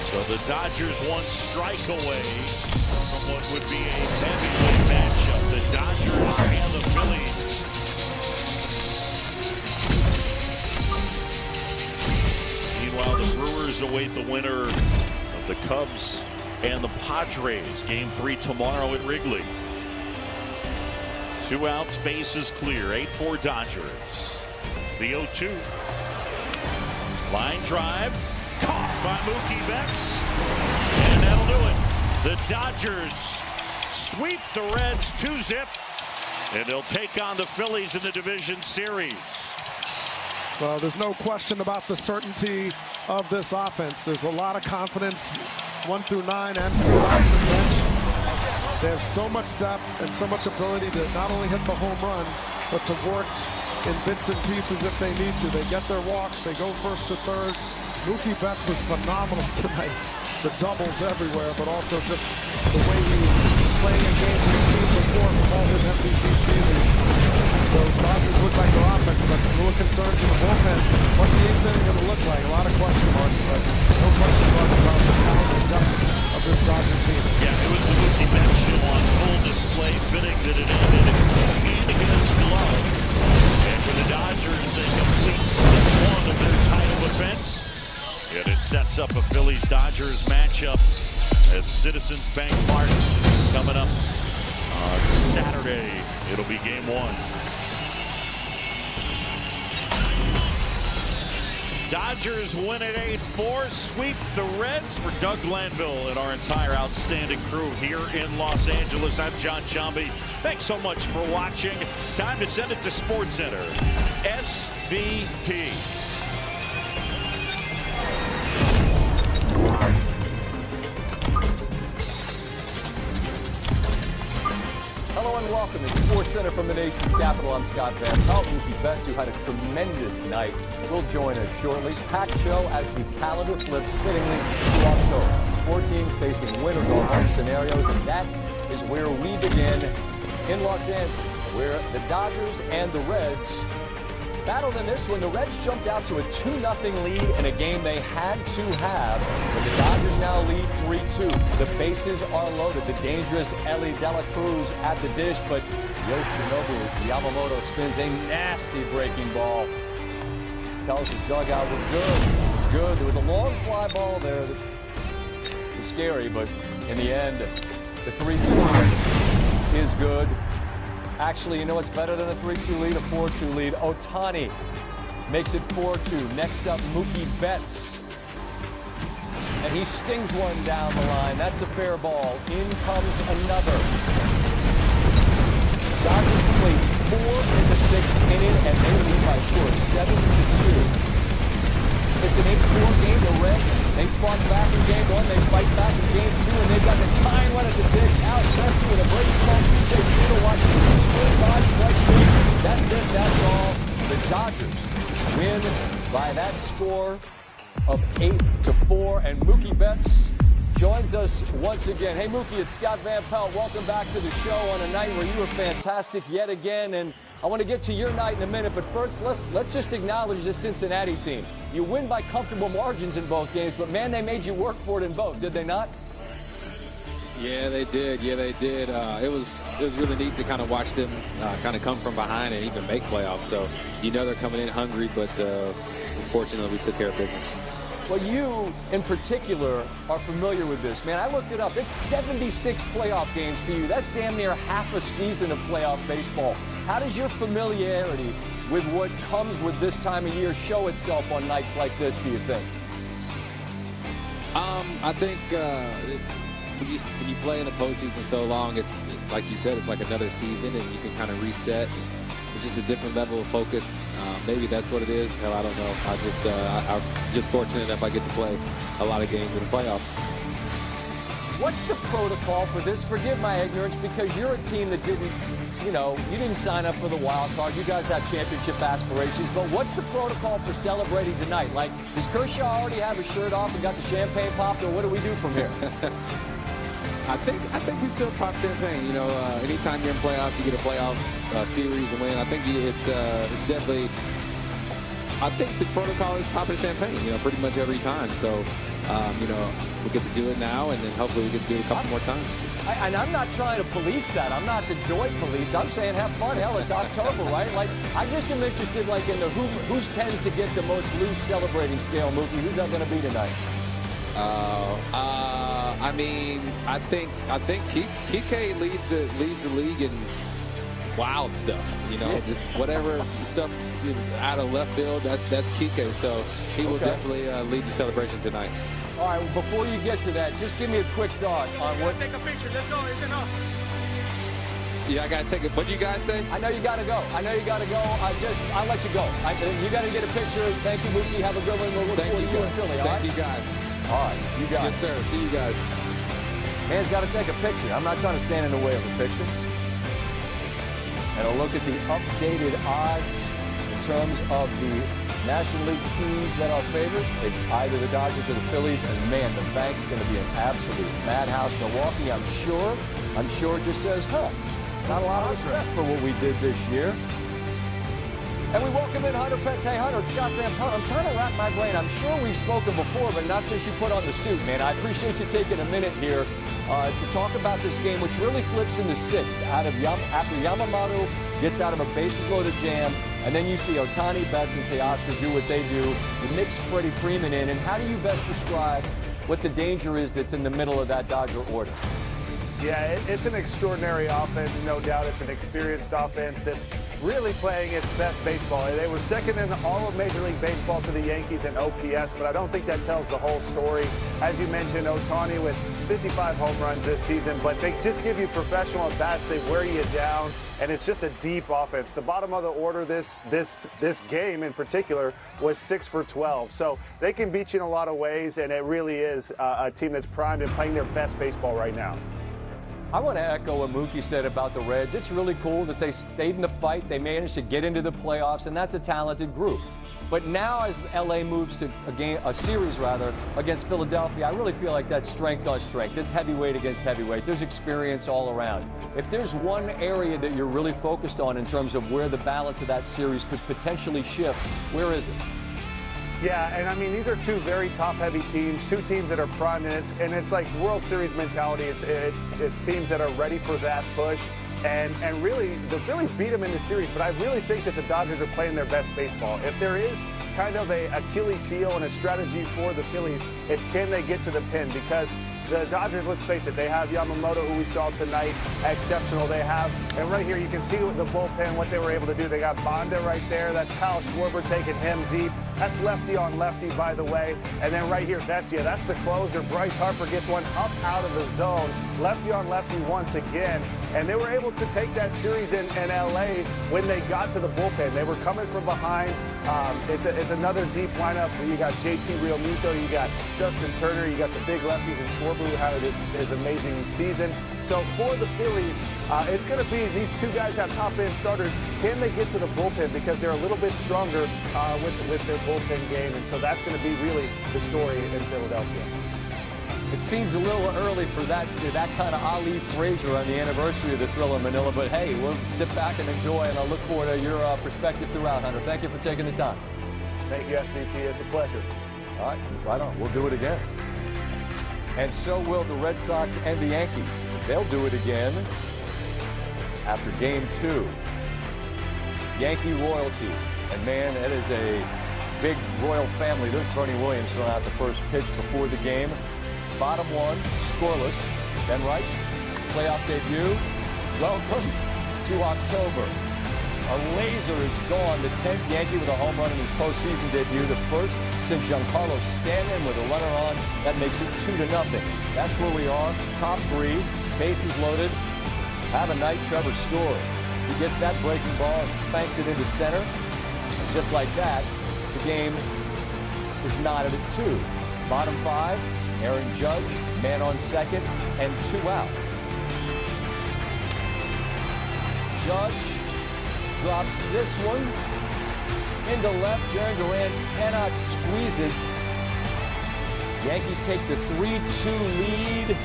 So the Dodgers one strike away from what would be a heavyweight matchup. The Dodgers and the Phillies. Meanwhile, the Brewers await the winner of the Cubs and the Padres. Game 3 tomorrow at Wrigley. 2 outs, bases clear. 8-4 Dodgers. The 0-2. Line drive. Caught by Mookie Betts. And that'll do it. The Dodgers sweep the Reds 2-zip. And they'll take on the Phillies in the division series. Well, there's no question about the certainty of this offense. There's a lot of confidence, 1 through 9 and through out the bench. They have so much depth and so much ability to not only hit the home run, but to work in bits and pieces if they need to. They get their walks, they go first to third. Mookie Betts was phenomenal tonight. The doubles everywhere, but also just the way he was playing a game we've seen before from all his MVP seasons. So Dodgers look like their offense, but a little concerned in the bullpen. What's the eighth inning going to look like? A lot of question marks, but no question marks about the talent and depth of this Dodgers team. Yeah, it was the Mookie Betts show on full display, fitting that it ended hand against glove. And for the Dodgers, a complete 6-1 of their title defense. And it sets up a Phillies-Dodgers matchup at Citizens Bank Park coming up on Saturday. It'll be game 1. Dodgers win at 8-4, sweep the Reds. For Doug Glanville and our entire outstanding crew here in Los Angeles, I'm John Sciambi. Thanks so much for watching. Time to send it to SportsCenter. SVP. Hello and welcome to SportsCenter from the nation's capital. I'm Scott Van Pelt. Mookie Betts, who had a tremendous night, will join us shortly. Packed show as the calendar flips fittingly to October. 4 teams facing win or go home scenarios, and that is where we begin in Los Angeles, where the Dodgers and the Reds battled in this one. The Reds jumped out to a 2-0 lead in a game they had to have, but the Dodgers now lead 3-2. The bases are loaded. The dangerous Ellie De La Cruz at the dish, but Yoshinobu Yamamoto spins a nasty breaking ball. Tells his dugout we're good. Good. There was a long fly ball there that was scary, but in the end, the 3-2 is good. Actually, you know what's better than a 3-2 lead? A 4-2 lead. Ohtani makes it 4-2. Next up, Mookie Betts. And he stings one down the line. That's a fair ball. In comes another. Dodgers complete 4 in the 6th inning, and they lead by score 7-2. It's an 8-4 game. The Reds, they fought back in game 1. They fight back in game 2, and they've got the tying run at the dish. Out Messi with a breaking ball. PJ Peter watching the swing by strike 3. That's it. That's all. The Dodgers win by that score of 8-4, and Mookie Betts joins us once again. Hey, Mookie, it's Scott Van Pelt. Welcome back to the show on a night where you were fantastic yet again, and I want to get to your night in a minute, but first, let's just acknowledge this Cincinnati team. You win by comfortable margins in both games, but man, they made you work for it in both, did they not? Yeah, they did. It was really neat to kind of watch them kind of come from behind and even make playoffs. So, you know they're coming in hungry, but unfortunately we took care of business. Well, you, in particular, are familiar with this. Man, I looked it up. It's 76 playoff games for you. That's damn near half a season of playoff baseball. How does your familiarity with what comes with this time of year show itself on nights like this, do you think? I think when you play in the postseason so long, it's like you said, it's like another season, and you can kind of reset. It's just a different level of focus. Maybe that's what it is. Hell, I don't know. I'm just fortunate enough I get to play a lot of games in the playoffs. What's the protocol for this? Forgive my ignorance, because you're a team that didn't, you didn't sign up for the wild card. You guys have championship aspirations, but what's the protocol for celebrating tonight? Like, does Kershaw already have his shirt off and got the champagne popped, or what do we do from here? I think we still pop champagne. Anytime you're in playoffs, you get a playoff series and win. I think it's definitely. I think the protocol is popping champagne. Pretty much every time. So, we get to do it now, and then hopefully we get to do it a couple more times. And I'm not trying to police that. I'm not the joy police. I'm saying have fun. Hell, it's October, right? Like, I just am interested, like, in the who tends to get the most loose celebrating scale, Mookie. Who's that going to be tonight? I think Kike leads the league in wild stuff. Just whatever stuff out of left field. That's Kike. So he will definitely lead the celebration tonight. All right. Well, before you get to that, just give me a quick thought on what. Take a picture. Let's go. It's enough. Yeah, I gotta take it. What do you guys say? I know you gotta go. I'll let you go. You gotta get a picture. Thank you, Mookie. Have a good one. We'll look forward to you in Philly. Thank you guys. All right, you guys. Yes, sir. See you guys. Man's got to take a picture. I'm not trying to stand in the way of a picture. And a look at the updated odds in terms of the National League teams that are favored. It's either the Dodgers or the Phillies, and man, the bank is going to be an absolute madhouse. Milwaukee, I'm sure just says, not a lot of respect for what we did this year. And we welcome in Hunter Pence. Hey, Hunter, it's Scott Van Pelt. I'm trying to wrap my brain. I'm sure we've spoken before, but not since you put on the suit, man. I appreciate you taking a minute here to talk about this game, which really flips in the sixth after Yamamoto gets out of a bases-loaded jam, and then you see Ohtani, Betts, and Teoscar do what they do. You mix Freddie Freeman in, and how do you best describe what the danger is that's in the middle of that Dodger order? Yeah, it's an extraordinary offense, no doubt. It's an experienced offense that's really playing its best baseball. They were second in all of Major League Baseball to the Yankees in OPS, but I don't think that tells the whole story. As you mentioned, Ohtani with 55 home runs this season, but they just give you professional at-bats. They wear you down, and it's just a deep offense. The bottom of the order this game in particular was 6 for 12. So they can beat you in a lot of ways, and it really is a team that's primed and playing their best baseball right now. I want to echo what Mookie said about the Reds. It's really cool that they stayed in the fight. They managed to get into the playoffs, and that's a talented group. But now as LA moves to a series against Philadelphia, I really feel like that's strength on strength. It's heavyweight against heavyweight. There's experience all around. If there's one area that you're really focused on in terms of where the balance of that series could potentially shift, where is it? Yeah, and I mean, these are two very top-heavy teams, two teams that are primed, and it's like World Series mentality. It's teams that are ready for that push, and really, the Phillies beat them in the series, but I really think that the Dodgers are playing their best baseball. If there is kind of a Achilles heel and a strategy for the Phillies, it's can they get to the pin, because the Dodgers, let's face it, they have Yamamoto, who we saw tonight, exceptional. They have, and right here you can see the bullpen, what they were able to do. They got Bonda right there. That's Kyle Schwarber taking him deep. That's lefty on lefty, by the way. And then right here, Vesia, that's the closer. Bryce Harper gets one up out of the zone. Lefty on lefty once again. And they were able to take that series in LA when they got to the bullpen. They were coming from behind. It's another deep lineup. You got JT Realmuto, you got Justin Turner, you got the big lefties and Schwarber, who had his amazing season. So for the Phillies, it's going to be these two guys have top-end starters. Can they get to the bullpen, because they're a little bit stronger with their bullpen game, and so that's going to be really the story in Philadelphia. It seems a little early for that kind of Ali Frazier on the anniversary of the Thriller in Manila, but hey, we'll sit back and enjoy, and I'll look forward to your perspective throughout, Hunter. Thank you for taking the time. Thank you, SVP. It's a pleasure. All right, right on. We'll do it again. And so will the Red Sox and the Yankees. They'll do it again after Game 2. Yankee royalty. And man, that is a big royal family. There's Bernie Williams throwing out the first pitch before the game. Bottom one, scoreless. Ben Rice, playoff debut. Welcome to October. A laser is gone. The 10th Yankee with a home run in his postseason debut. The first since Giancarlo Stanton with a runner on. That makes it 2-0. That's where we are. Top three. Bases loaded. Have a night, Trevor Story. He gets that breaking ball and spanks it into center. And just like that, the game is knotted at 2. Bottom 5, Aaron Judge, man on second, and 2 out. Judge drops this one into left. Jarren Duran cannot squeeze it. Yankees take the 3-2 lead.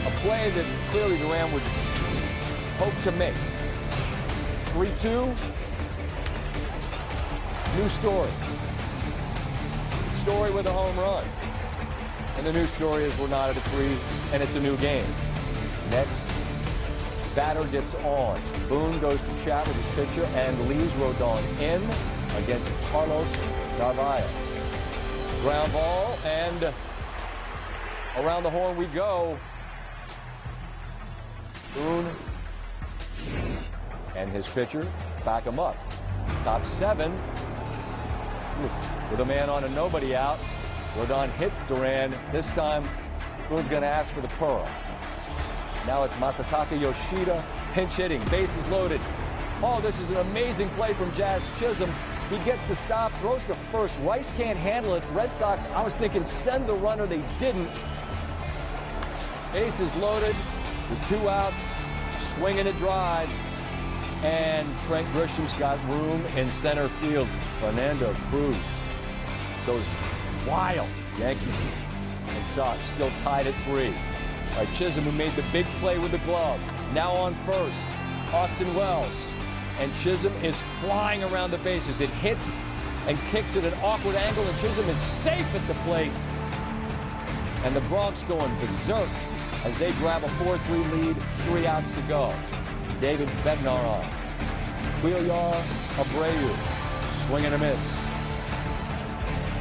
A play that clearly Duran would hope to make. 3-2. New Story. Story with a home run. And the new story is we're not at a 3, and it's a new game. Next, batter gets on. Boone goes to chat with his pitcher and leaves Rodon in against Carlos Narvaez. Ground ball, and around the horn we go. Boone and his pitcher back him up. Top 7 with a man on and nobody out. Rodon hits Duran. This time, Boone's going to ask for the pearl. Now it's Masataka Yoshida pinch hitting, bases loaded. Oh, this is an amazing play from Jazz Chisholm. He gets the stop, throws to first. Rice can't handle it. Red Sox, I was thinking send the runner. They didn't. Bases loaded with 2 outs, swinging a drive. And Trent Grisham's got room in center field. Fernando Cruz goes wild. Yankees and Sox still tied at 3. By Chisholm, who made the big play with the glove. Now on first, Austin Wells. And Chisholm is flying around the bases. It hits and kicks at an awkward angle, and Chisholm is safe at the plate. And the Bronx going berserk as they grab a 4-3 lead, 3 outs to go. David Bednar on. Cuellar Abreu, swing and a miss.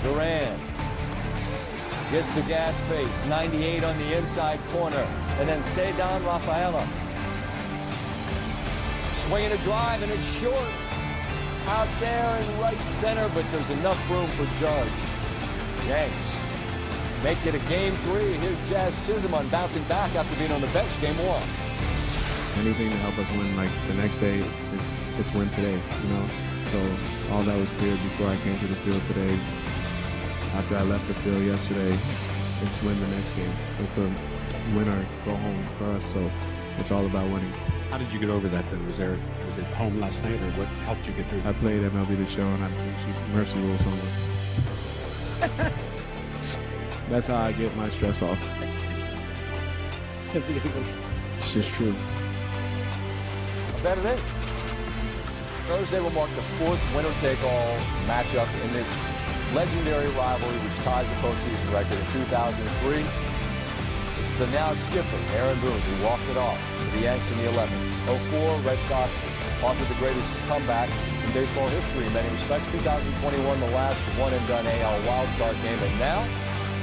Duran gets the gas face, 98 on the inside corner. And then Cedar Rafaela. Swinging a drive, and it's short. Out there in right center, but there's enough room for Judge. Yanks make it a game 3. Here's Jazz Chisholm on bouncing back after being on the bench game 1. Anything to help us win, like the next day, it's win today, you know? So all that was clear before I came to the field today. After I left the field yesterday, it's win the next game. It's a win or go home for us, so it's all about winning. How did you get over that then? Was it home last night, or what helped you get through? I played MLB The Show, and I mercy rule somewhere. That's how I get my stress off. It's just true. I bet it is. Thursday will mark the 4th winner-take-all matchup in this legendary rivalry which ties the postseason record in 2003. It's the now skipper, Aaron Boone, who walked it off for the Yanks in the 11th. 04, Red Sox offered the greatest comeback in baseball history in many respects. 2021, the last one-and-done AL wildcard game, and now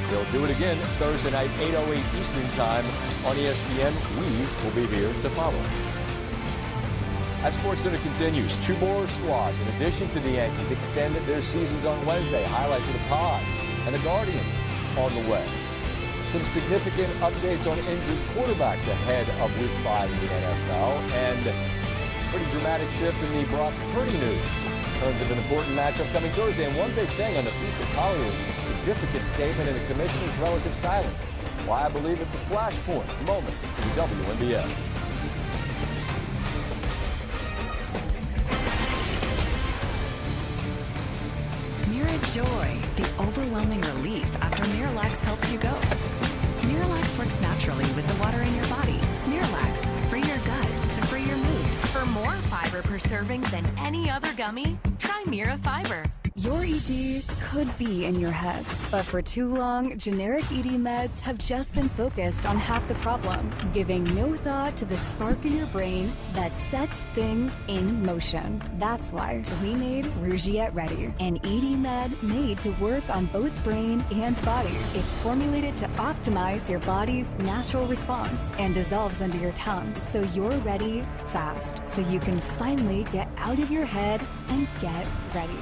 they'll do it again Thursday night, 8:08 Eastern Time on ESPN. We will be here to follow. As SportsCenter continues, 2 more squads, in addition to the Yankees, extended their seasons on Wednesday. Highlights of the Pods and the Guardians on the way. Some significant updates on injured quarterbacks ahead of Week 5 in the NFL, and pretty dramatic shift in the Brock Purdy news in terms of an important matchup coming Thursday. And one big thing on the Feast of Hollywood, a significant statement in the commissioner's relative silence. Why I believe it's a flashpoint moment for the WNBA. Joy, the overwhelming relief after Miralax helps you go. Miralax works naturally with the water in your body. Miralax, free your gut to free your mood. For more fiber per serving than any other gummy, try Mira Fiber. Your ED could be in your head, but for too long, generic ED meds have just been focused on half the problem, giving no thought to the spark in your brain that sets things in motion. That's why we made Rougiette Ready, an ED med made to work on both brain and body. It's formulated to optimize your body's natural response and dissolves under your tongue, so you're ready fast, so you can finally get out of your head and get ready.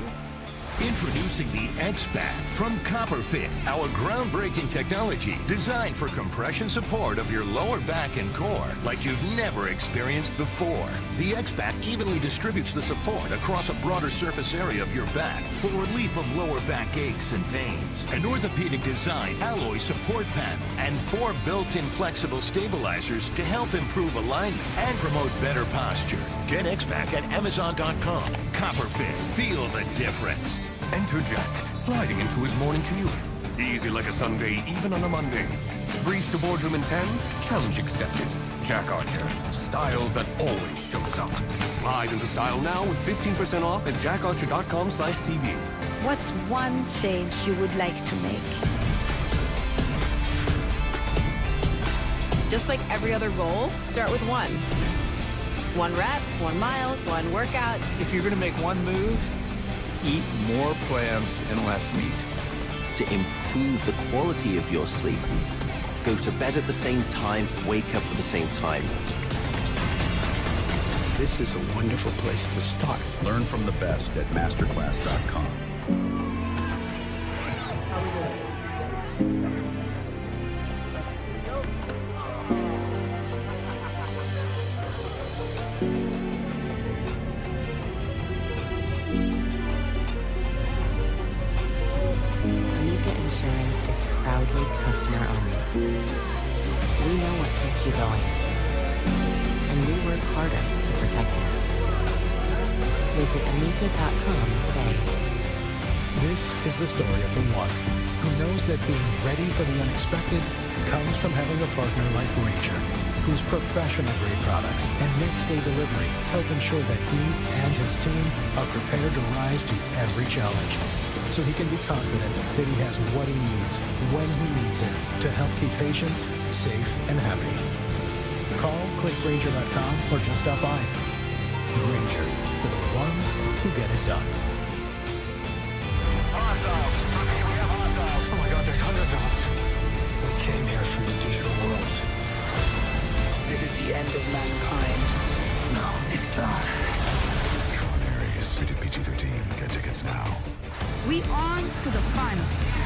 Introducing the X-Back from CopperFit, our groundbreaking technology designed for compression support of your lower back and core like you've never experienced before. The X-Back evenly distributes the support across a broader surface area of your back for relief of lower back aches and pains. An orthopedic design alloy support panel and 4 built-in flexible stabilizers to help improve alignment and promote better posture. Get X-Back at Amazon.com. CopperFit, feel the difference. Enter Jack, sliding into his morning commute. Easy like a Sunday, even on a Monday. Breeze to boardroom in 10, challenge accepted. Jack Archer, style that always shows up. Slide into style now with 15% off at jackarcher.com/TV. What's one change you would like to make? Just like every other goal, start with one. 1 rep, 1 mile, 1 workout. If you're gonna make one move, eat more plants and less meat. To improve the quality of your sleep, go to bed at the same time, wake up at the same time. This is a wonderful place to start. Learn from the best at masterclass.com. Proudly customer-owned. We know what keeps you going, and we work harder to protect you. Visit amica.com today. This is the story of the one who knows that being ready for the unexpected comes from having a partner like Granger, whose professional-grade products and next-day delivery help ensure that he and his team are prepared to rise to every challenge, so he can be confident that he has what he needs when he needs it to help keep patients safe and happy. Call, click Granger.com, or just stop by. Granger, for the ones who get it done. Oh my God, there's hundreds of us. We came here from the digital world. This is the end of mankind. No, it's not. Rated PG-13. Get tickets now. We on to the finals.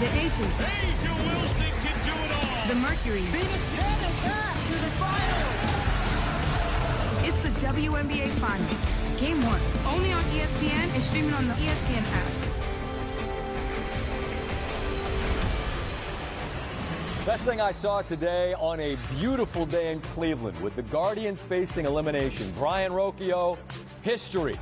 The Aces. Asia Wilson can do it all. The Mercury. Phoenix headed back to the finals. It's the WNBA Finals. Game 1. Only on ESPN and streaming on the ESPN app. Best thing I saw today on a beautiful day in Cleveland with the Guardians facing elimination. Brian Rocchio, history.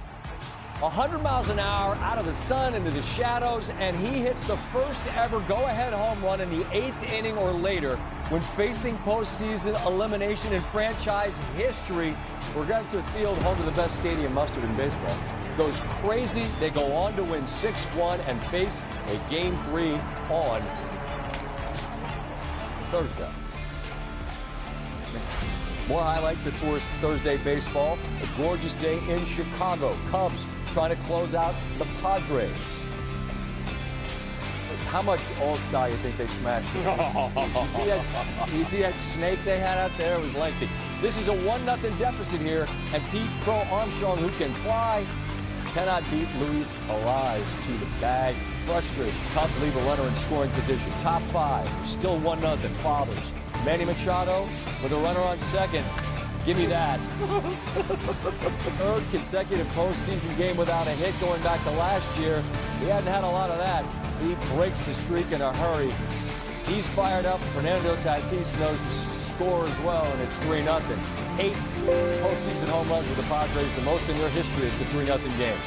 100 miles an hour out of the sun into the shadows, and he hits the first ever go-ahead home run in the 8th inning or later when facing postseason elimination in franchise history. Progressive Field, home to the best stadium mustered in baseball, goes crazy. They go on to win 6-1 and face a Game 3 on Thursday. More highlights at Forest Thursday baseball. A gorgeous day in Chicago. Cubs trying to close out the Padres. How much All-Star you think they smashed? You see that snake they had out there? It was lengthy. This is a 1-0 deficit here, and Pete Crow Armstrong, who can fly, cannot beat Luis Ariz to the bag. Frustrated. Cubs leave a runner in scoring position. Top 5. Still 1-0. Fathers. Manny Machado with a runner on second. Give me that. Third consecutive postseason game without a hit going back to last year. He hadn't had a lot of that. He breaks the streak in a hurry. He's fired up. Fernando Tatis knows to score as well, and it's 3-0. 8 postseason home runs with the Padres, the most in their history. It's a 3-0 game.